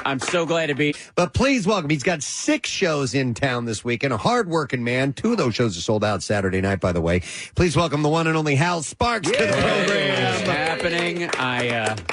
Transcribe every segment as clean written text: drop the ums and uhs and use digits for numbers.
I'm so glad to be. But please welcome, he's got 6 shows in town this weekend, a hard-working man. 2 of those shows are sold out Saturday night, by the way. Please welcome the one and only Hal Sparks to the program. What's happening?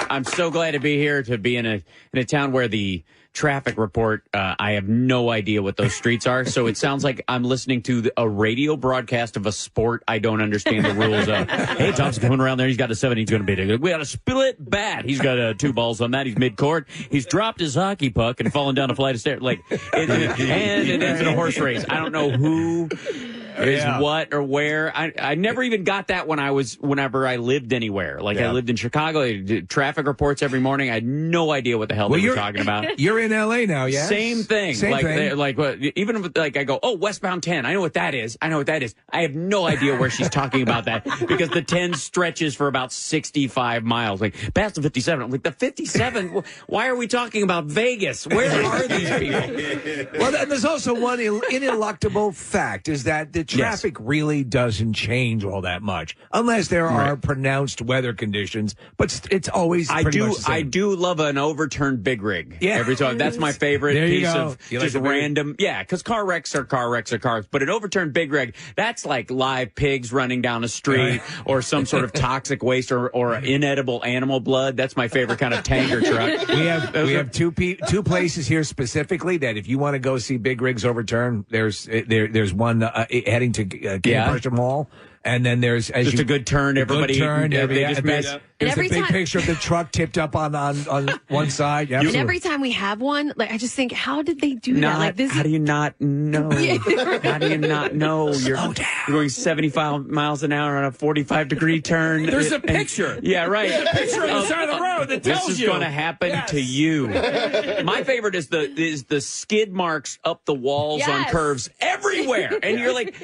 I'm so glad to be here, to be in a town where the traffic report, I have no idea what those streets are, so it sounds like I'm listening to a radio broadcast of a sport I don't understand the rules of. Hey, Thompson coming around there, he's got a 7, he's going to beat it. We got a split bat, he's got 2 balls on that, he's mid-court, he's dropped his hockey puck and fallen down a flight of stairs, and it ends in a horse race. I don't know who is what or where. I never even got that whenever I lived anywhere. I lived in Chicago, I did traffic reports every morning. I had no idea what the hell they were talking about. You're in L.A. now, yeah? Same thing. Even if I go, oh, westbound 10, I know what that is. I have no idea where she's talking about that because the 10 stretches for about 65 miles. Past the 57. I'm like, the 57? Why are we talking about Vegas? Where are these people? Well, and there's also one ineluctable fact is that the traffic really doesn't change all that much unless there are pronounced weather conditions, but it's always pretty much the same. I do love an overturned big rig every time. That's my favorite piece of just random. Yeah, because car wrecks are cars. But an overturned big rig, that's like live pigs running down a street or some sort of toxic waste or inedible animal blood. That's my favorite kind of tanker truck. We have two places here specifically that if you want to go see big rigs overturned, there's one heading to King Prussia Mall. And then there's a good turn. Everybody, there's a big picture of the truck tipped up on one side. And every time we have one, I just think, how did they do that? How do you not know? How do you not know? You're going 75 miles an hour on a 45-degree turn. There's a picture. Yeah, right. There's a picture on the side of the road that tells you. This is going to happen to you. My favorite is the skid marks up the walls on curves everywhere. And you're like,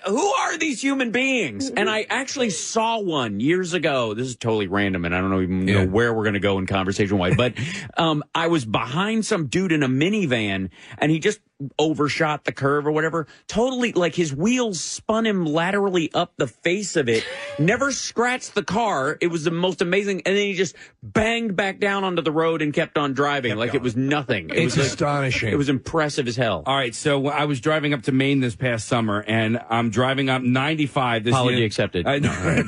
who are these human beings? And I actually saw one years ago. This is totally random, and I don't even know where we're going to go in conversation-wise. But I was behind some dude in a minivan, and he just overshot the curve or whatever. Totally, his wheels spun him laterally up the face of it. Never scratched the car. It was the most amazing. And then he just banged back down onto the road and kept on driving it was nothing. It's astonishing. It was impressive as hell. All right, so I was driving up to Maine this past summer, and I'm driving up 95. Apology accepted. I know.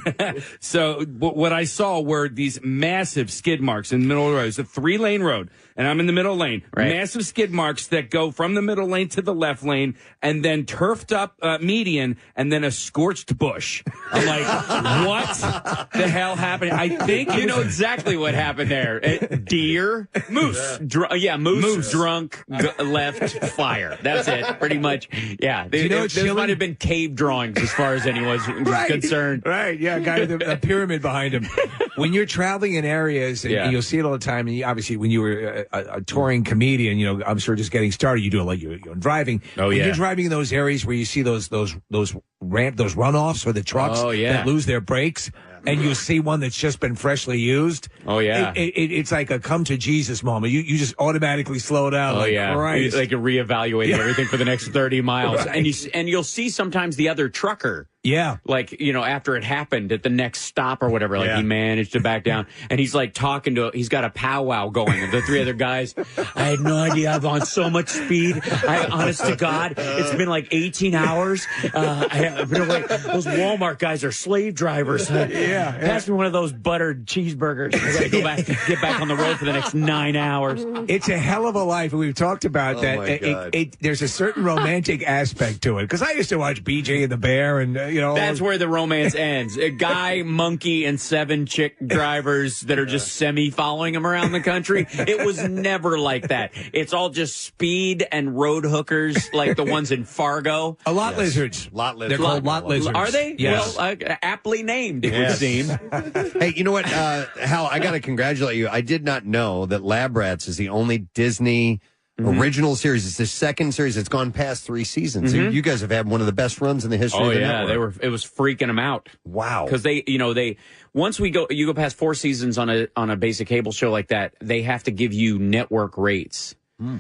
So what I saw were these massive skid marks in the middle of the road. It's a 3-lane road, and I'm in the middle lane. Right. Massive skid marks that go from the middle lane to the left lane, and then turfed up median, and then a scorched bush. I'm like, what the hell happened? I think you know exactly what happened there. Deer, moose, moose, drunk, left, fire. That's it, pretty much. Yeah, those might have been cave drawings as far as anyone's concerned. Right? Yeah, guy with a pyramid behind him. When you're traveling in areas, and you'll see it all the time. And obviously, when you were a touring comedian, I'm sure just getting started, you do it like you're driving. Oh, when you're driving in those areas where you see those runoffs or the trucks that lose their brakes, and you'll see one that's just been freshly used. Oh, yeah. It's like a come to Jesus moment. You just automatically slow down. Oh, yeah. Christ. Like you're reevaluating everything for the next 30 miles. Right. And you'll see sometimes the other trucker. Yeah. After it happened at the next stop or whatever, he managed to back down. And he's he's got a powwow going. And the 3 other guys, I had no idea I've on so much speed. Honest to God, it's been 18 hours. I've been away. Those Walmart guys are slave drivers. Pass me one of those buttered cheeseburgers. I gotta get back on the road for the next 9 hours. It's a hell of a life. And we've talked about that. There's a certain romantic aspect to it. Because I used to watch BJ and the Bear and, That's where the romance ends. A guy, monkey, and 7 chick drivers that are just semi-following him around the country. It was never like that. It's all just speed and road hookers like the ones in Fargo. Lot lizards. They're called lot lizards. Are they? Yes. Well, aptly named, it would seem. Hey, you know what, Hal, I got to congratulate you. I did not know that Lab Rats is the only Disney original series. It's the second series. It's gone past 3 seasons. You guys have had one of the best runs in the history of the network. It was freaking them out. Wow. Because once you go past 4 seasons on a basic cable show like that, they have to give you network rates.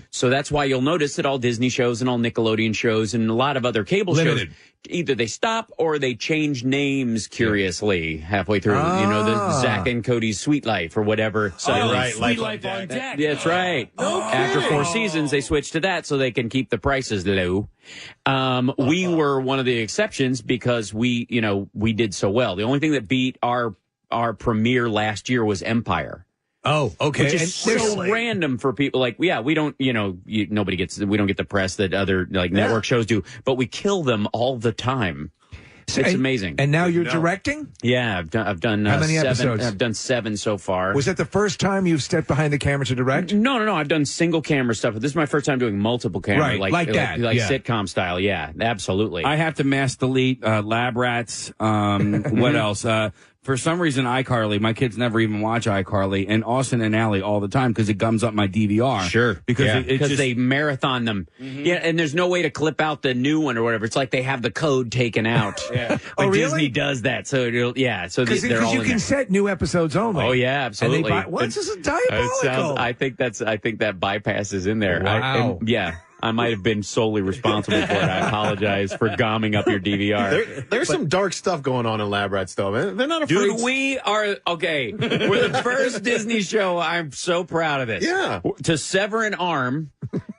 So that's why you'll notice that all Disney shows and all Nickelodeon shows and a lot of other cable shows, either they stop or they change names curiously halfway through. The Zach and Cody's Sweet Life or whatever. So Sweet Life on Deck. That's right. After 4 seasons, they switched to that so they can keep the prices low. We were one of the exceptions because we did so well. The only thing that beat our premiere last year was Empire. Oh, okay. Which is so random for people. Like, we don't, we don't get the press that other network shows do, but we kill them all the time. It's amazing. And now you're directing? Yeah, I've done how many 7 episodes? I've done 7 so far. Was that the first time you've stepped behind the camera to direct? No. I've done single camera stuff, but this is my first time doing multiple camera, like that, like sitcom style. Yeah, absolutely. I have to mass delete Lab Rats. What else? For some reason, iCarly, my kids never even watch iCarly, and Austin and Allie all the time because it gums up my DVR. Sure. Because they marathon them. Mm-hmm. Yeah, and there's no way to clip out the new one or whatever. It's like they have the code taken out. Yeah. But Disney does that. So, because you can set new episodes only. Oh, yeah, absolutely. What's this diabolical? I think that bypass is in there. Wow. I might have been solely responsible for it. I apologize for gomming up your DVR. There's some dark stuff going on in Lab Rats, though. Man. They're not afraid. Dude, we are, okay. We're the first Disney show. I'm so proud of this. Yeah. To sever an arm,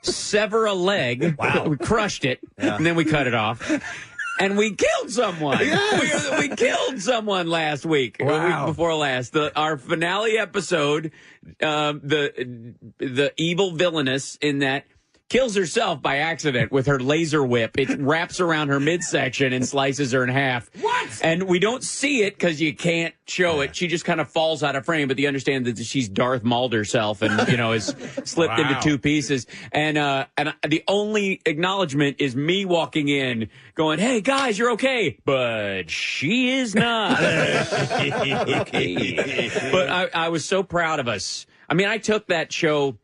sever a leg. Wow. We crushed it, and then we cut it off. And we killed someone. Yes. We killed someone last week, or the week before last. Our finale episode, the evil villainess in that kills herself by accident with her laser whip. It wraps around her midsection and slices her in half. What? And we don't see it because you can't show it. She just kind of falls out of frame, but you understand that she's Darth Mauled herself and, is slipped into 2 pieces. And the only acknowledgement is me walking in going, "Hey, guys, you're okay." But she is not. But I was so proud of us. I mean, I took that show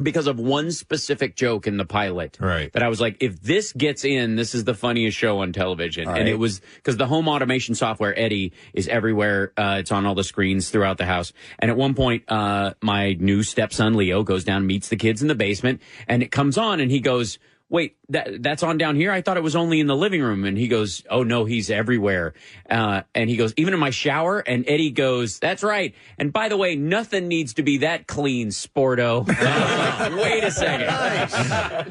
because of one specific joke in the pilot. Right. That I was like, if this gets in, this is the funniest show on television. Right. And it was because the home automation software, Eddie, is everywhere. It's on all the screens throughout the house. And at one point, my new stepson, Leo, goes down, meets the kids in the basement, and it comes on, and he goes, "Wait, that's on down here? I thought it was only in the living room." And he goes, "Oh, no, he's everywhere." And he goes, "Even in my shower?" And Eddie goes, "That's right. And by the way, nothing needs to be that clean, sporto." Wait a second. Nice.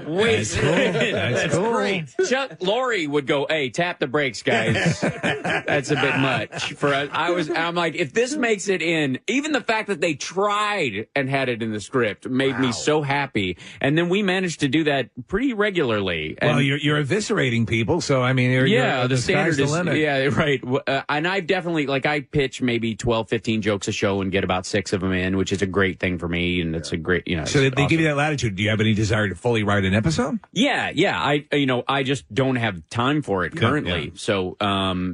Wait a second. That's cool. Great. Chuck Lorre would go, "Hey, tap the brakes, guys. That's a bit much for us." I'm like, if this makes it in, even the fact that they tried and had it in the script made me so happy. And then we managed to do that pretty regularly. And well, you're eviscerating people, so I mean, the standard is, limit. Yeah, right. And I've definitely, I pitch maybe 12, 15 jokes a show and get about 6 of them in, which is a great thing for me, and it's a great, So they give you that latitude. Do you have any desire to fully write an episode? Yeah. I just don't have time for it currently. Yeah. So,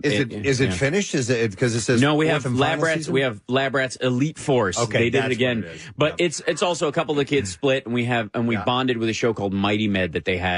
is it finished? Is it because it says no? We have Lab Rats. We have Lab Rats Elite Force. Okay, they did it again, but it's also a couple of the kids split, and we bonded with a show called Mighty Med that they had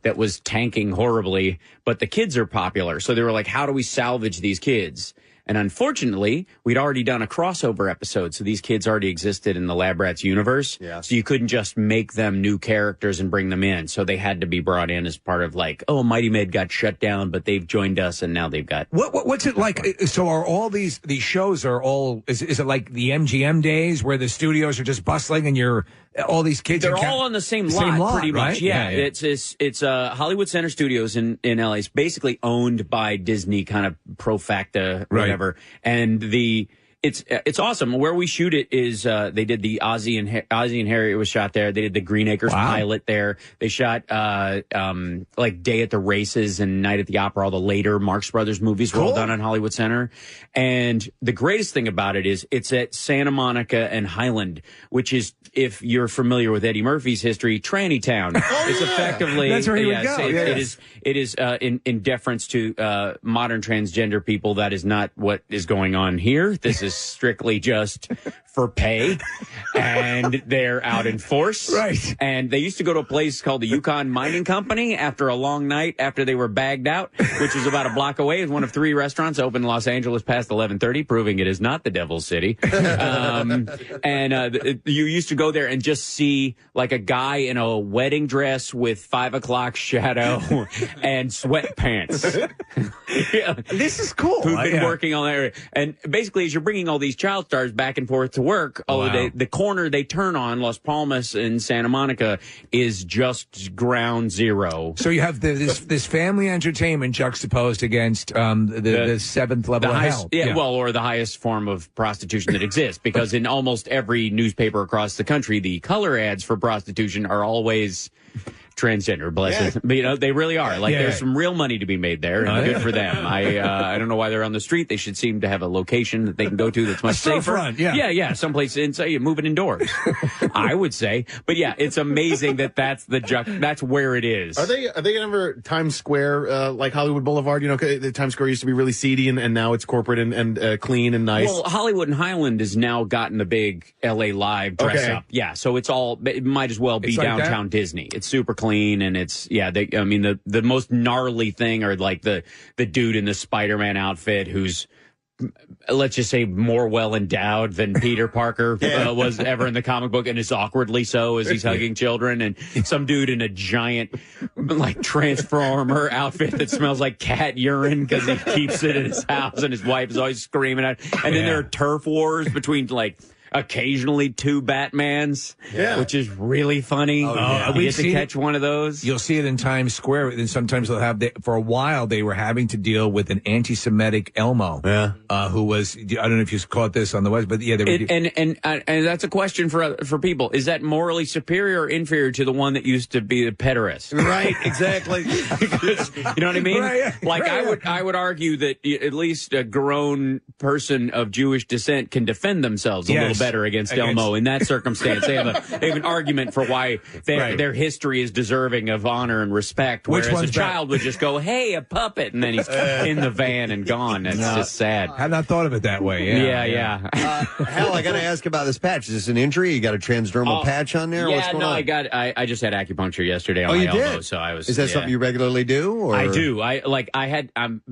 that was tanking horribly, but the kids are popular. So they were like, how do we salvage these kids? And unfortunately, we'd already done a crossover episode, so these kids already existed in the Lab Rats universe. Yeah. So you couldn't just make them new characters and bring them in. So they had to be brought in as part of Mighty Med got shut down, but they've joined us, and now they've got... What's it like? So are all these shows are all... Is it like the MGM days where the studios are just bustling and you're... All these kids... They're all on the same lot, pretty much. Right? Yeah. It's Hollywood Center Studios in LA. It's basically owned by Disney, kind of pro facto, whatever. And it's awesome. Where we shoot it is they did the Ozzie and Harriet was shot there. They did the Green Acres pilot there. They shot Day at the Races and Night at the Opera. All the later Marx Brothers movies were all done on Hollywood Center. And the greatest thing about it is it's at Santa Monica and Highland, which is, if you're familiar with Eddie Murphy's history, Tranny Town. It's effectively that's where he would go. It is in deference to modern transgender people. That is not what is going on here. This is strictly just for pay, and they're out in force. Right. And they used to go to a place called the Yukon Mining Company after a long night after they were bagged out, which is about a block away. It's one of 3 restaurants open in Los Angeles past 11:30, proving it is not the Devil's City. You used to go there and just see like a guy in a wedding dress with 5 o'clock shadow and sweatpants. Yeah. This is cool. Who've been working on that area. And basically, as you're bringing all these child stars back and forth to work, the corner they turn on, Las Palmas and Santa Monica, is just ground zero. So you have this family entertainment juxtaposed against the 7th level of hell. Yeah, well, or the highest form of prostitution that exists, because in almost every newspaper across the country, the color ads for prostitution are always transgender, bless it. But, they really are. Like, there's some real money to be made there, and good for them. I don't know why they're on the street. They should seem to have a location that they can go to that's much safer. Yeah, someplace inside, moving indoors, I would say. But yeah, it's amazing that's where it is. Are they ever Times Square, like Hollywood Boulevard? The Times Square used to be really seedy, and now it's corporate and clean and nice. Well, Hollywood and Highland has now gotten the big LA Live dress up. Yeah, so it might as well be like downtown Disney. It's super clean, and it's the most gnarly thing are like the dude in the Spider-Man outfit who's, let's just say, more well endowed than Peter Parker was ever in the comic book, and is awkwardly so as he's hugging children, and some dude in a giant like Transformer outfit that smells like cat urine because he keeps it in his house, and his wife is always screaming at him. And then there are turf wars between like occasionally 2 Batmans, which is really funny. You get to catch one of those. You'll see it in Times Square, and sometimes they'll have. For a while, they were having to deal with an anti-Semitic Elmo, who was. I don't know if you caught this on the West, but they were. And that's a question for people. Is that morally superior or inferior to the one that used to be the pederast? Right, exactly. You know what I mean? Right, I would argue that at least a grown person of Jewish descent can defend themselves a little better against Elmo in that circumstance. They have an argument for why their history is deserving of honor and respect. Whereas a child would just go, "Hey, a puppet," and then he's in the van and gone. It's just sad. I had not thought of it that way. Yeah. Hal, I got to ask about this patch. Is this an injury? You got a transdermal patch on there? What's going on? I just had acupuncture yesterday on my elbow. So I was. Is that something you regularly do? Or? I do.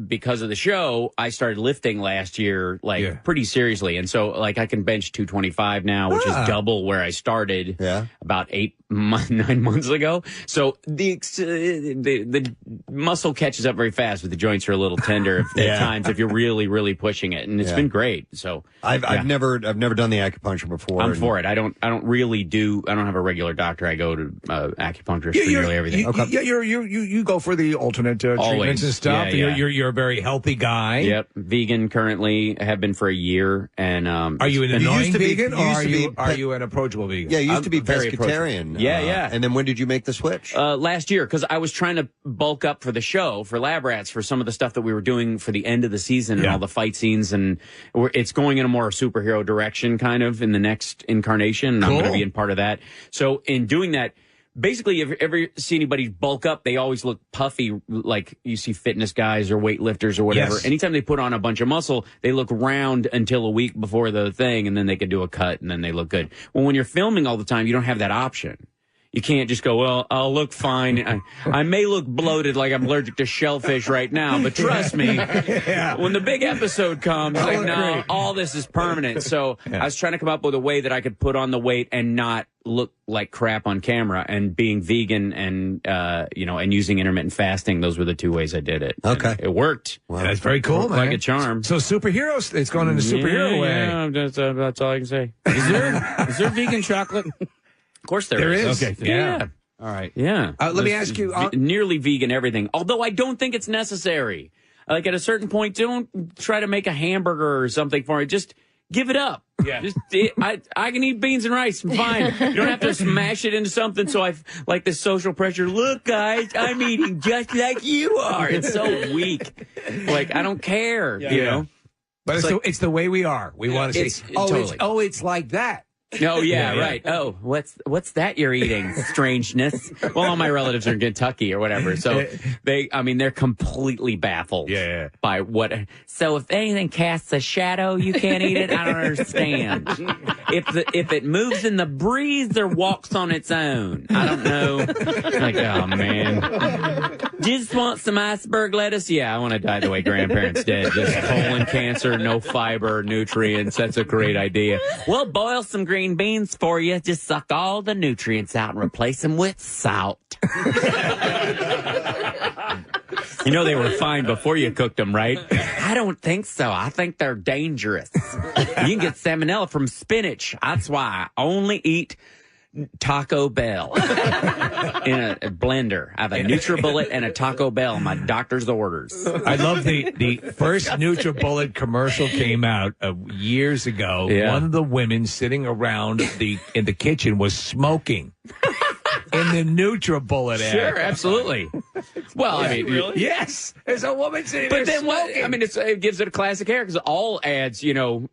Because of the show, I started lifting last year, pretty seriously, and so I can bench 225 now, which is double where I started about 9 months ago. So the muscle catches up very fast, but the joints are a little tender at times if you're really, really pushing it, and it's been great. So I've never done the acupuncture before. I'm for it. I don't have a regular doctor. I go to acupuncturist for nearly everything. You go for the alternate treatments and stuff. You're a very healthy guy. Yep, vegan currently. Have been for a year. And are you an annoying vegan, or are you an approachable vegan? Yeah, you used to be pescatarian. Yeah. And then when did you make the switch? Last year, because I was trying to bulk up for the show, for Lab Rats, for some of the stuff that we were doing for the end of the season and all the fight scenes, and it's going in a more superhero direction kind of in the next incarnation, and I'm going to be in part of that. So in doing that, basically, if you ever see anybody bulk up, they always look puffy, like you see fitness guys or weightlifters or whatever. Yes. Anytime they put on a bunch of muscle, they look round until a week before the thing, and then they can do a cut, and then they look good. Well, when you're filming all the time, you don't have that option. You can't just go, well, I'll look fine. I may look bloated like I'm allergic to shellfish right now, but trust me, when the big episode comes, all this is permanent. So I was trying to come up with a way that I could put on the weight and not look like crap on camera, and being vegan and and using intermittent fasting. Those were the 2 ways I did it. Okay. And it worked. Wow. That's very cool, man. Like a charm. So superheroes, it's gone in the superhero way. Yeah, that's all I can say. Is there vegan chocolate? Of course there is. Okay. Yeah. All right. Yeah. Let me ask you. Nearly vegan everything. Although I don't think it's necessary. Like at a certain point, don't try to make a hamburger or something for it. Just give it up. Yeah. I can eat beans and rice. I'm fine. You don't have to smash it into something. So I like this social pressure. Look, guys, I'm eating just like you are. It's so weak. Like, I don't care, you know? But it's the way we are. We want to say, totally. It's like that. Oh, yeah, right. Oh, what's that you're eating? Strangeness. Well, all my relatives are in Kentucky or whatever. So they're completely baffled by what. So if anything casts a shadow, you can't eat it? I don't understand. If it moves in the breeze or walks on its own, I don't know. Like, oh, man. Just want some iceberg lettuce? Yeah, I want to die the way grandparents did. Just colon cancer, no fiber, nutrients. That's a great idea. We'll boil some green beans for you. Just suck all the nutrients out and replace them with salt. You know they were fine before you cooked them, right? I don't think so. I think they're dangerous. You can get salmonella from spinach. That's why I only eat Taco Bell in a blender. I have a NutriBullet and a Taco Bell. My doctor's orders. I love the first NutriBullet commercial came out years ago. Yeah. One of the women sitting around in the kitchen was smoking in the NutriBullet ad. Sure, absolutely. Well, I mean, really? Yes, there's a woman sitting but there then what? smoking. I mean, it gives it a classic hair because all ads, everybody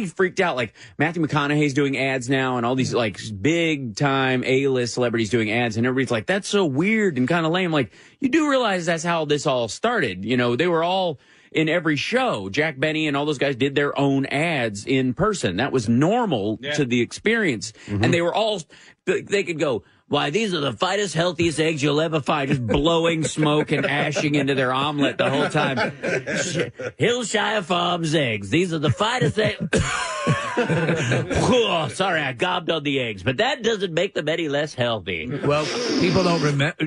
freaked out. Like Matthew McConaughey's doing ads now, and all these like big time A-list celebrities doing ads, and everybody's like, "That's so weird and kind of lame." Like, you do realize that's how this all started. They were all in every show. Jack Benny and all those guys did their own ads in person. That was normal to the experience, and they were all. They could go, why, these are the finest, healthiest eggs you'll ever find, just blowing smoke and ashing into their omelet the whole time. Hillshire Farms eggs. These are the finest eggs. Oh, sorry, I gobbed on the eggs, but that doesn't make them any less healthy. Well, people don't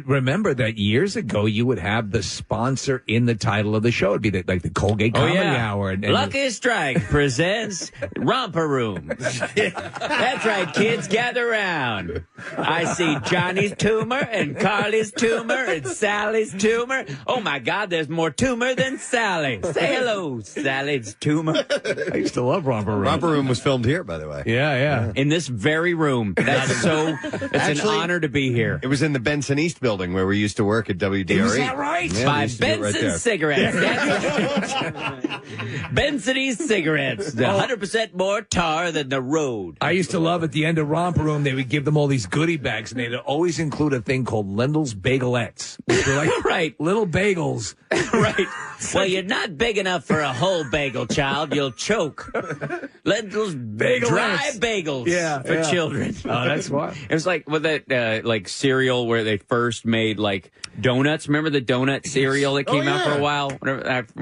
remember that years ago you would have the sponsor in the title of the show. It'd be like the Colgate Comedy Hour. And Lucky Strike presents Romper Room. That's right, kids, gather around. I see Johnny's tumor and Carly's tumor and Sally's tumor. Oh, my God, there's more tumor than Sally. Say hello, Sally's tumor. I used to love Romper Room. Romper Room was filmed here, by the way. Yeah. In this very room. It's an honor to be here. It was in the Benson East building where we used to work at WDRE. Is that right? Yeah, By we used to do it right Benson there. Cigarettes. That's right. Benson East Cigarettes. 100% more tar than the road. I used to love at the end of Romper Room, they would give them all these goodie bags, and they'd always include a thing called Lendel's Bagelettes, which were like Right. little bagels. Right. Well, you're not big enough for a whole bagel, child. You'll choke. Lentil's dry bagels for children. Oh, that's why. It was like with that like cereal where they first made like donuts. Remember the donut cereal that came out for a while?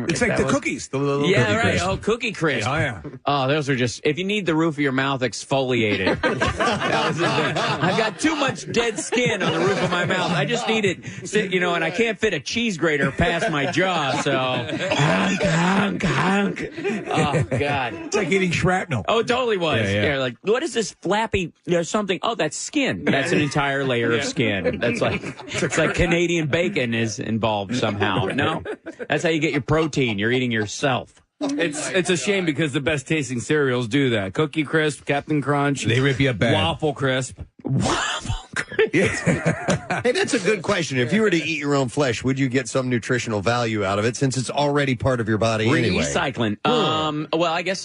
It's like the cookies. The little Yeah, Cookie right. Crisp. Oh, Cookie Crisp. Oh, yeah. Oh, those are just, if you need the roof of your mouth exfoliated. That was the thing. I've got too much dead skin on the roof of my mouth. I just need it, and I can't fit a cheese grater past my jaw, so. Honk, honk, honk. Oh, God. It's like eating shrapnel. Oh, it totally was. Yeah. Like, what is this flappy, something? Oh, that's skin. That's an entire layer of skin. That's like, it's like Canadian bacon is involved somehow. No? That's how you get your protein. You're eating yourself. It's a shame because the best tasting cereals do that. Cookie Crisp, Captain Crunch. They rip you up bad. Waffle Crisp. Waffle Crisp. Hey, that's a good question. If you were to eat your own flesh, would you get some nutritional value out of it since it's already part of your body anyway? Recycling. Well, I guess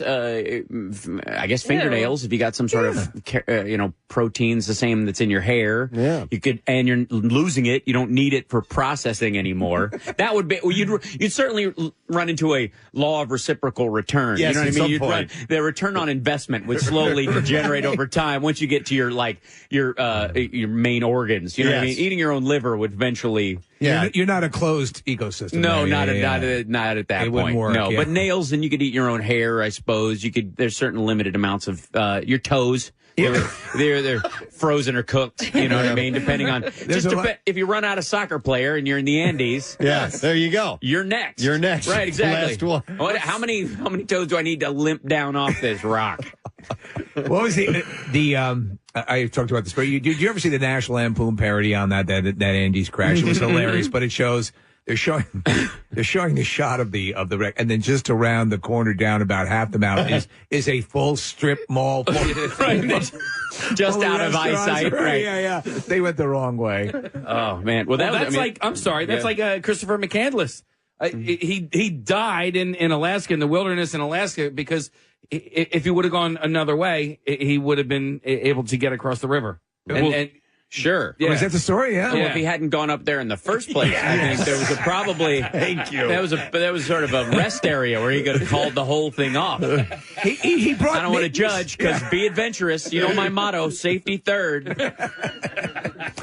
fingernails. If you got some sort of proteins, the same that's in your hair. Yeah. You could, and you're losing it. You don't need it for processing anymore. That would be. Well, you'd certainly run into a law of reciprocal return. Yes, you know what I mean? at some point. The return on investment would slowly degenerate over time once you get to your main organs. You know what I Yes. mean? Eating your own liver would eventually. Yeah, you're not a closed ecosystem. No, Yeah, not yeah. at that It point. wouldn't work, no, yeah. but nails, and you could eat your own hair, I suppose. There's certain limited amounts of your toes. Yeah. They're frozen or cooked. You know what I mean? Depending on if you run out of soccer player and you're in the Andes. Yes, there you go. You're next. You're next. Right, exactly. Last one. How many toes do I need to limp down off this rock? What was I talked about this, but did you ever see the National Lampoon parody on that Andes crash? It was hilarious, but it shows they're showing the shot of the wreck, and then just around the corner, down about half the mountain, is a full strip mall, Right. Just out of eyesight. Right. Yeah. They went the wrong way. Oh man. Well, That's like Christopher McCandless. He died in Alaska, in the wilderness in Alaska, because if he would have gone another way, he would have been able to get across the river. And sure. Yeah. Was that the story? Yeah. Well, if he hadn't gone up there in the first place, I think there was Thank you. That was sort of a rest area where he could have called the whole thing off. He brought. I don't want to judge because be adventurous. You know my motto: safety third.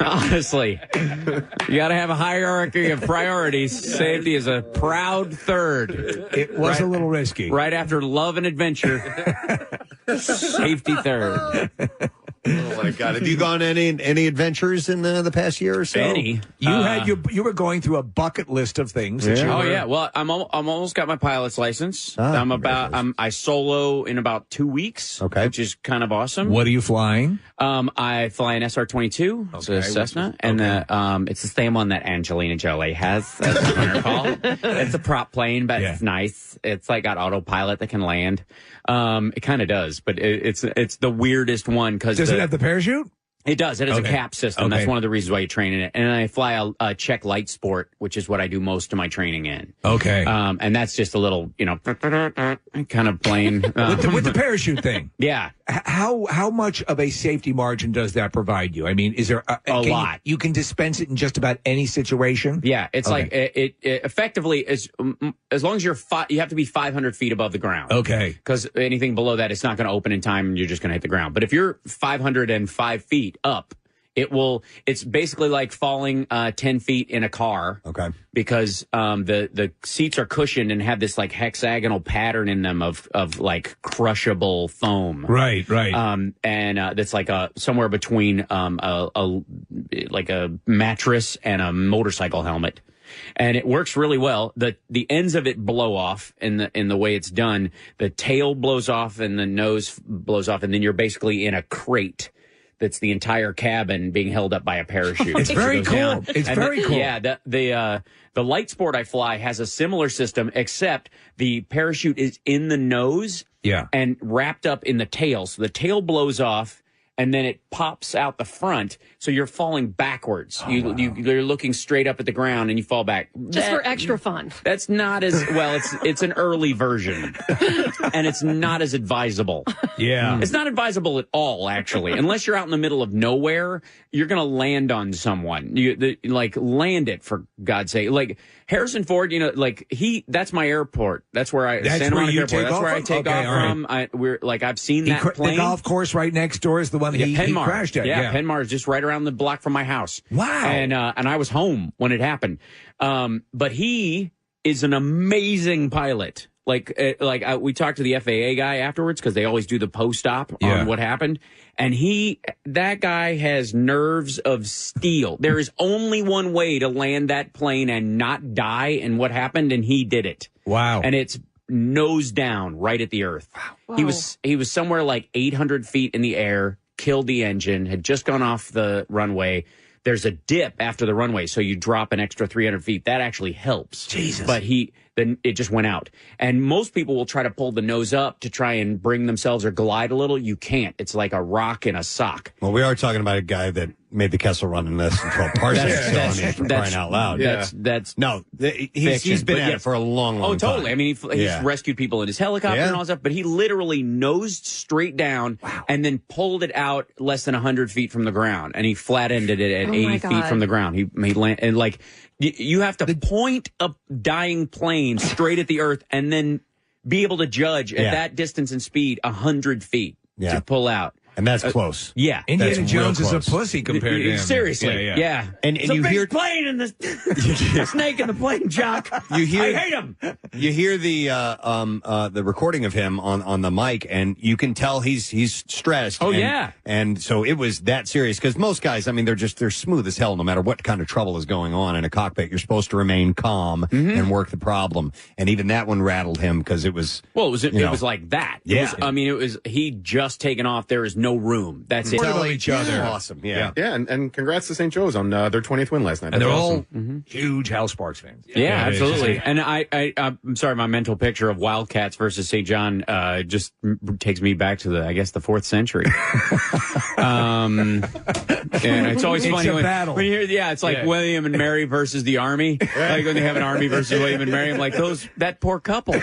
Honestly, you got to have a hierarchy of priorities. Safety is a proud third. It was a little risky. Right after love and adventure, safety third. Oh my God! Have you gone any adventures in the past year or so? Any? You were going through a bucket list of things. That you Oh were- yeah. Well, I'm almost got my pilot's license. I solo in about 2 weeks. Okay. Which is kind of awesome. What are you flying? I fly an SR-22. It's a Cessna, and it's the same one that Angelina Jolie has. That's what I recall. It's a prop plane, but it's nice. It's like got autopilot that can land. It kind of does, but it's the weirdest one because Does it have the parachute? It does. It has a cap system. That's one of the reasons why you train in it. And I fly a Czech light sport, which is what I do most of my training in. Okay. And that's just a little, kind of plane. With the parachute thing. Yeah. How much of a safety margin does that provide you? I mean, is there a lot? You can dispense it in just about any situation. Yeah, it's like it effectively is as long as you have to be 500 feet above the ground. Okay. Because anything below that, it's not going to open in time, and you're just going to hit the ground. But if you're 505 feet up, it's basically like falling 10 feet in a car. Okay. Because the seats are cushioned and have this like hexagonal pattern in them of like crushable foam. Right. And that's like somewhere between like a mattress and a motorcycle helmet. And it works really well. The ends of it blow off in the way it's done. The tail blows off and the nose blows off, and then you're basically in a crate. That's the entire cabin being held up by a parachute. It's very cool. It's very cool. Yeah, the light sport I fly has a similar system, except the parachute is in the nose and wrapped up in the tail. So the tail blows off, and then it pops out the front, so you're falling backwards. You're looking straight up at the ground, and you fall back. Just for extra fun. That's not as well. It's an early version, and it's not as advisable. Yeah, it's not advisable at all, actually, unless you're out in the middle of nowhere. You're going to land on someone. Land it for God's sake. Like Harrison Ford, that's my airport. That's where Santa Monica Airport. That's where I take off from. I've seen that plane. The golf course right next door is the one he crashed at. Yeah, Penmar is just right around the block from my house. Wow. And I was home when it happened. But he is an amazing pilot. We talked to the FAA guy afterwards because they always do the post-op on what happened. And that guy has nerves of steel. There is only one way to land that plane and not die in what happened, and he did it. Wow. And it's nose down right at the earth. Wow. He was somewhere like 800 feet in the air, killed the engine, had just gone off the runway. There's a dip after the runway, so you drop an extra 300 feet. That actually helps. Jesus. But then it just went out. And most people will try to pull the nose up to try and bring themselves or glide a little. You can't. It's like a rock in a sock. Well, we are talking about a guy that made the Kessel Run in less than 12 parsecs. For crying out loud. Yeah. He's been at it for a long time. Oh, totally. I mean, he's rescued people in his helicopter and all that stuff, but he literally nosed straight down and then pulled it out less than 100 feet from the ground, and he flat-ended it at 80 feet from the ground. He landed, and you have to point a dying plane straight at the earth and then be able to judge at that distance and speed 100 feet to pull out. And that's close. Yeah. Indiana Jones is a pussy compared to him. Seriously. Yeah. And it's you hear plane and the snake in the plane, Jock. I hate him. You hear the recording of him on the mic, and you can tell he's stressed. Oh, yeah. And so it was that serious, because most guys, I mean, they're smooth as hell no matter what kind of trouble is going on in a cockpit. You're supposed to remain calm and work the problem. And even that one rattled him because it was... Well, it was like that. Yeah. He'd just taken off. There is no room. That's it. Tell each other. Awesome. Yeah. Yeah, and congrats to St. Joe's on their 20th win last night. And That's they're awesome. all huge Hal Sparks fans. Yeah, absolutely. And I'm sorry, my mental picture of Wildcats versus St. John just takes me back to the 4th century. And it's always It's funny a battle. when you hear, it's like William and Mary versus the Army. Like when they have an Army versus William and Mary, I'm like, that poor couple.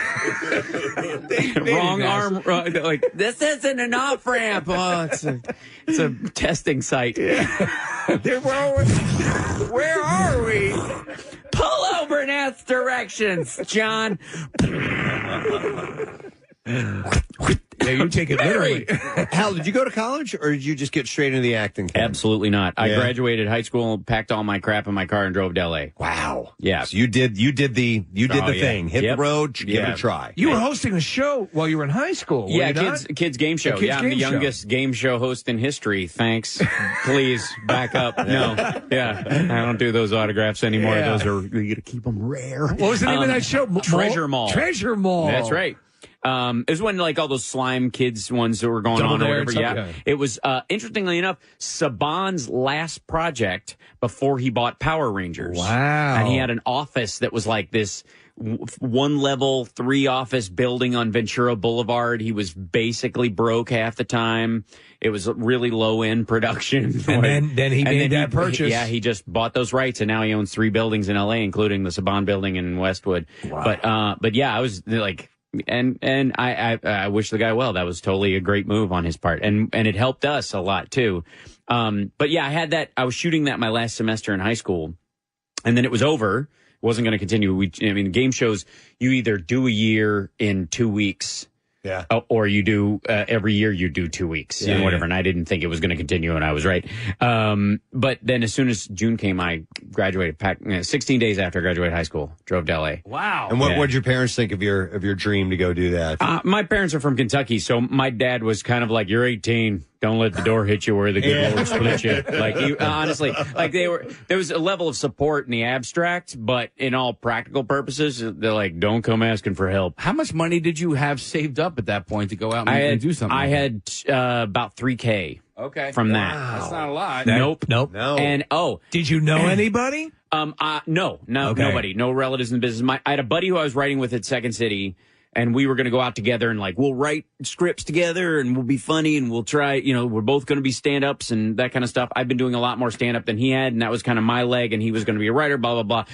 Wrong arm. Like, this isn't an off ramp. Oh, it's a testing site. Where are we? Pull over in F directions, John. Yeah, you take it literally. Hal, did you go to college or did you just get straight into the acting camp? Absolutely not. I graduated high school, packed all my crap in my car, and drove to L.A. Wow. Yeah. So you did the thing. Hit the road, give it a try. You were hosting a show while you were in high school. Were you not? kids game show. I'm the youngest game show host in history. Thanks. Please back up. No. Yeah. I don't do those autographs anymore. Yeah. Those are, you got to keep them rare. What was the name of that show? Treasure Mall. Treasure Mall. That's right. It was when like all those slime kids ones that were going Double on or Dare, whatever. Yeah. okay. It was, interestingly enough, Saban's last project before he bought Power Rangers. Wow. And he had an office that was like this one level, 3 office building on Ventura Boulevard. He was basically broke half the time. It was really low end production. And then he made that purchase. Yeah, he just bought those rights, and now he owns 3 buildings in LA, including the Saban building in Westwood. Wow. But yeah, I was like, and I wish the guy well. That was totally a great move on his part, and it helped us a lot too. But yeah, I had that. I was shooting that my last semester in high school, and then it was over. It wasn't going to continue. Game shows, you either do a year in 2 weeks. Yeah. Or you do every year you do 2 weeks and whatever. And I didn't think it was going to continue, and I was right. But then as soon as June came, I graduated. 16 days after I graduated high school, drove to LA. Wow. And what did your parents think of your dream to go do that? My parents are from Kentucky, so my dad was kind of like, "You're 18. Don't let the door hit you where the good Lord split you." Like, honestly, like there was a level of support in the abstract, but in all practical purposes, they're like, "Don't come asking for help." How much money did you have saved up at that point to go out and do something? I had about $3,000. Okay. From that. That's not a lot. Nope. No. And Did you know anybody? No, Okay. nobody, no relatives in the business. I had a buddy who I was writing with at Second City, and we were going to go out together and like, we'll write scripts together and we'll be funny and we'll try, we're both going to be stand-ups and that kind of stuff. I've been doing a lot more stand-up than he had, and that was kind of my leg, and he was going to be a writer, blah, blah, blah.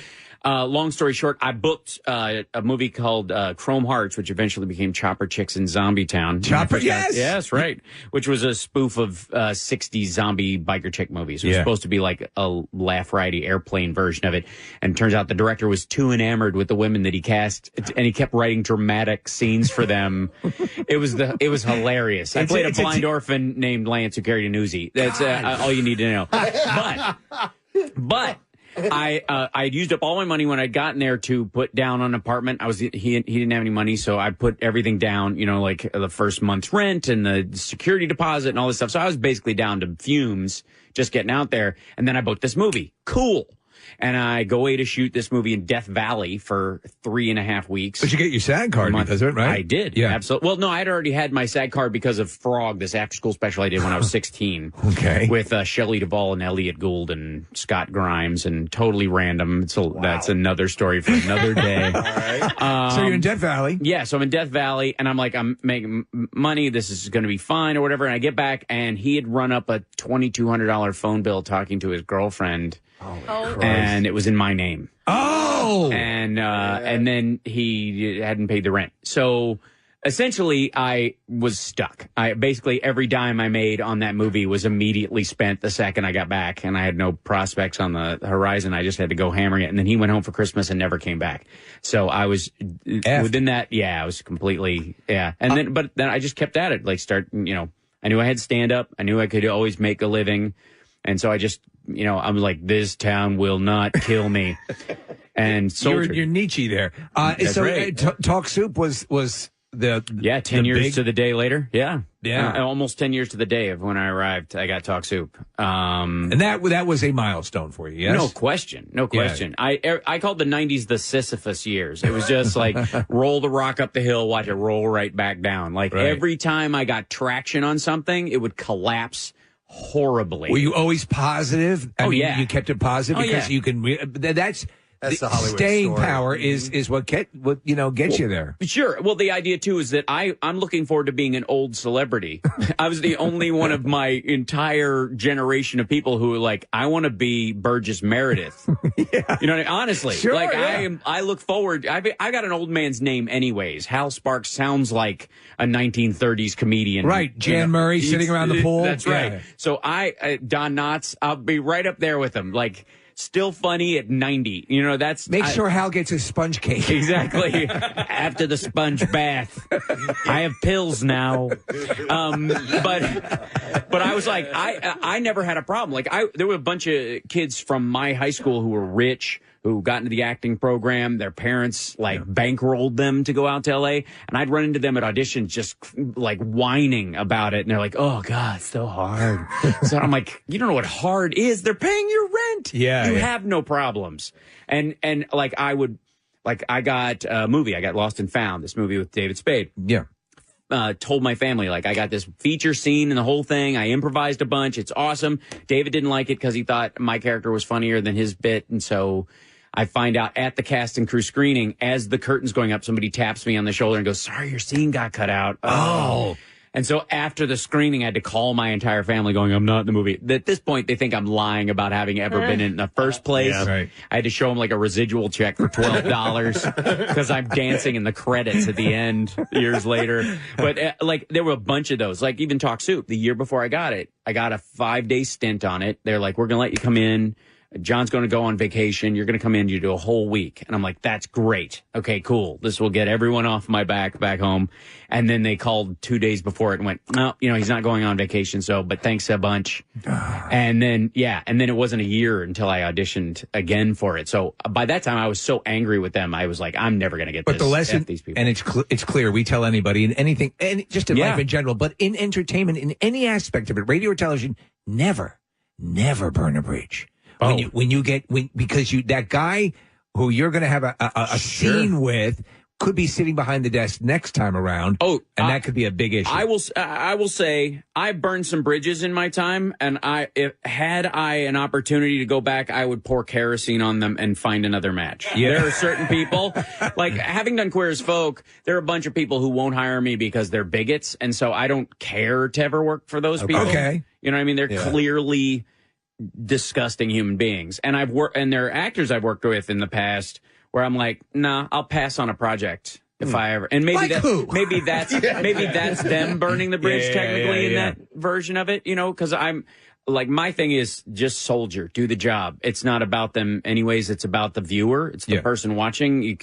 Long story short, I booked a movie called Chrome Hearts, which eventually became Chopper Chicks in Zombie Town. Chopper, yes! Yes, right. Which was a spoof of 60s zombie biker chick movies. It was supposed to be like a laugh-righty airplane version of it. And it turns out the director was too enamored with the women that he cast, and he kept writing dramatic scenes for them. It was hilarious. I played a blind orphan named Lance who carried an Uzi. That's all you need to know. But I used up all my money when I'd gotten there to put down on an apartment. He didn't have any money, so I put everything down, like the first month's rent and the security deposit and all this stuff. So I was basically down to fumes just getting out there. And then I booked this movie. Cool. And I go away to shoot this movie in Death Valley for 3.5 weeks. But you get your SAG card because of it, right? I did. Yeah. Absolutely. Well, no, I'd already had my SAG card because of Frog, this after-school special I did when I was 16. Okay. With Shelley Duvall and Elliot Gould and Scott Grimes, and totally random. So that's another story for another day. All right. So you're in Death Valley. Yeah, so I'm in Death Valley, and I'm like, I'm making money. This is going to be fine or whatever. And I get back, and he had run up a $2,200 phone bill talking to his girlfriend. Oh, and it was in my name. Oh, and then he hadn't paid the rent. So essentially, I was stuck. Basically every dime I made on that movie was immediately spent the second I got back, and I had no prospects on the horizon. I just had to go hammering it. And then he went home for Christmas and never came back. So I was within that. Yeah, I was completely And but then I just kept at it. Like I knew I had stand up. I knew I could always make a living. And so I just, I'm like, this town will not kill me. And so you're Nietzsche there. That's right. Talk Soup was the 10 years big... to the day later. Yeah. Almost 10 years to the day of when I arrived. I got Talk Soup. And that was a milestone for you. Yes, no question. Yeah. I called the 90s the Sisyphus years. It was just like roll the rock up the hill, watch it roll right back down. Like every time I got traction on something, it would collapse horribly. Were you always positive? I mean, yeah. You kept it positive because you can. That's the Hollywood staying story. power is what gets you there. Sure. Well, the idea too is that I'm looking forward to being an old celebrity. I was the only one of my entire generation of people who were like, I want to be Burgess Meredith. Yeah. You know, honestly, sure, like yeah. I look forward. I got an old man's name anyways. Hal Sparks sounds like a 1930s comedian. Right. Jan Murray sitting around the pool. That's right. Yeah. So Don Knotts, I'll be right up there with him. Like, still funny at 90. You know, Make sure Hal gets his sponge cake. Exactly. After the sponge bath. I have pills now. But I was like, I never had a problem. Like, there were a bunch of kids from my high school who were rich, who got into the acting program. Their parents bankrolled them to go out to LA, and I'd run into them at auditions just like whining about it. And they're like, "Oh God, it's so hard." So I'm like, "You don't know what hard is. They're paying your rent. Yeah, you have no problems." And like I got a movie. I got Lost and Found. This movie with David Spade. Yeah. Told my family, like, I got this feature scene and the whole thing. I improvised a bunch. It's awesome. David didn't like it because he thought my character was funnier than his bit, and so I find out at the cast and crew screening, as the curtain's going up, somebody taps me on the shoulder and goes, "Sorry, your scene got cut out." Oh. And so after the screening, I had to call my entire family going, "I'm not in the movie." At this point, they think I'm lying about having ever been in the first place. Yeah, right. I had to show them like a residual check for $12 because I'm dancing in the credits at the end years later. But like, there were a bunch of those. Like, even Talk Soup, the year before I got it, I got a 5-day stint on it. They're like, "We're going to let you come in. John's going to go on vacation. You're going to come in. You do a whole week." And I'm like, "That's great. Okay, cool. This will get everyone off my back home." And then they called 2 days before it and went, "No, he's not going on vacation. But thanks a bunch." And then it wasn't a year until I auditioned again for it. So by that time I was so angry with them. I was like, I'm never going to get but this. The lesson, F these people. And it's clear. We tell anybody in anything, and just in life in general, but in entertainment, in any aspect of it, radio or television, never burn a bridge. Because that guy who you're going to have a scene with could be sitting behind the desk next time around. Oh, and that could be a big issue. I will say I burned some bridges in my time, and had I an opportunity to go back, I would pour kerosene on them and find another match. Yeah. There are certain people, like having done Queer as Folk, there are a bunch of people who won't hire me because they're bigots, and so I don't care to ever work for those people. Okay. You know what I mean? They're clearly disgusting human beings, and there are actors I've worked with in the past where I'm like, nah, I'll pass on a project if I ever. And maybe that's them burning the bridge technically in that version of it, because I'm like, my thing is just soldier, do the job. It's not about them anyways. It's about the viewer. It's the person watching.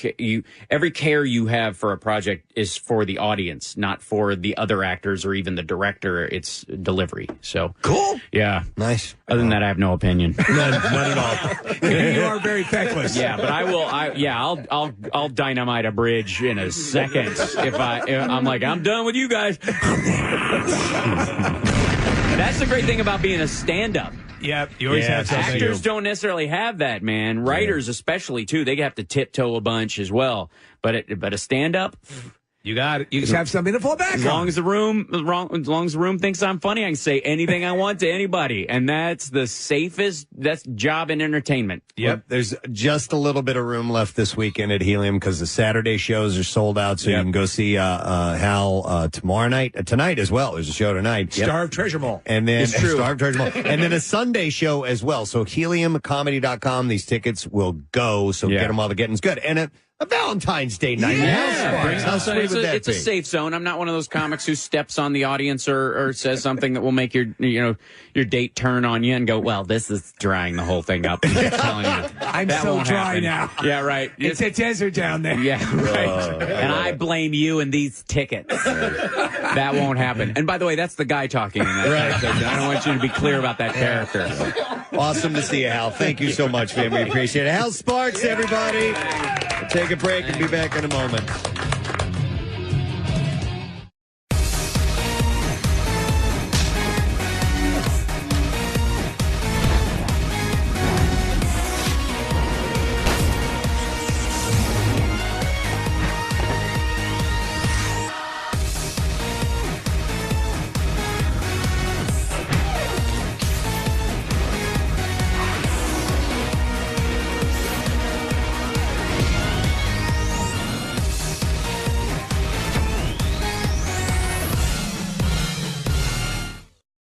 Every care you have for a project is for the audience, not for the other actors or even the director. It's delivery. So cool. Yeah. Nice. Other than that, I have no opinion. None at all. You are very feckless. Yeah, but I'll dynamite a bridge in a second if I'm like, I'm done with you guys. That's the great thing about being a stand-up. Yep, you always have something. Actors don't necessarily have that, man. Writers especially, too. They have to tiptoe a bunch as well. But a stand-up... You got it. You just have something to fall back on. As long as the room thinks I'm funny, I can say anything I want to anybody, and that's the safest. That's job in entertainment. Yep. There's just a little bit of room left this weekend at Helium because the Saturday shows are sold out, so you can go see Hal tomorrow night, tonight as well. There's a show tonight. Starved Treasure Mall, and then Starved Treasure Mall, and then a Sunday show as well. So heliumcomedy.com. These tickets will go. So get them while the getting's good, and a Valentine's Day night. How sweet would that it's a safe zone. I'm not one of those comics who steps on the audience or says something that will make your date turn on you and go, well, this is drying the whole thing up. I'm telling you. I'm so dry now. Yeah, right. It's a desert down there. Yeah, right. And I blame you and these tickets. That won't happen. And by the way, that's the guy talking in that section. I don't want you to be clear about that character. Awesome to see you, Hal. Thank you so much, man. We appreciate it. Hal Sparks, everybody. We'll take a break and be back in a moment.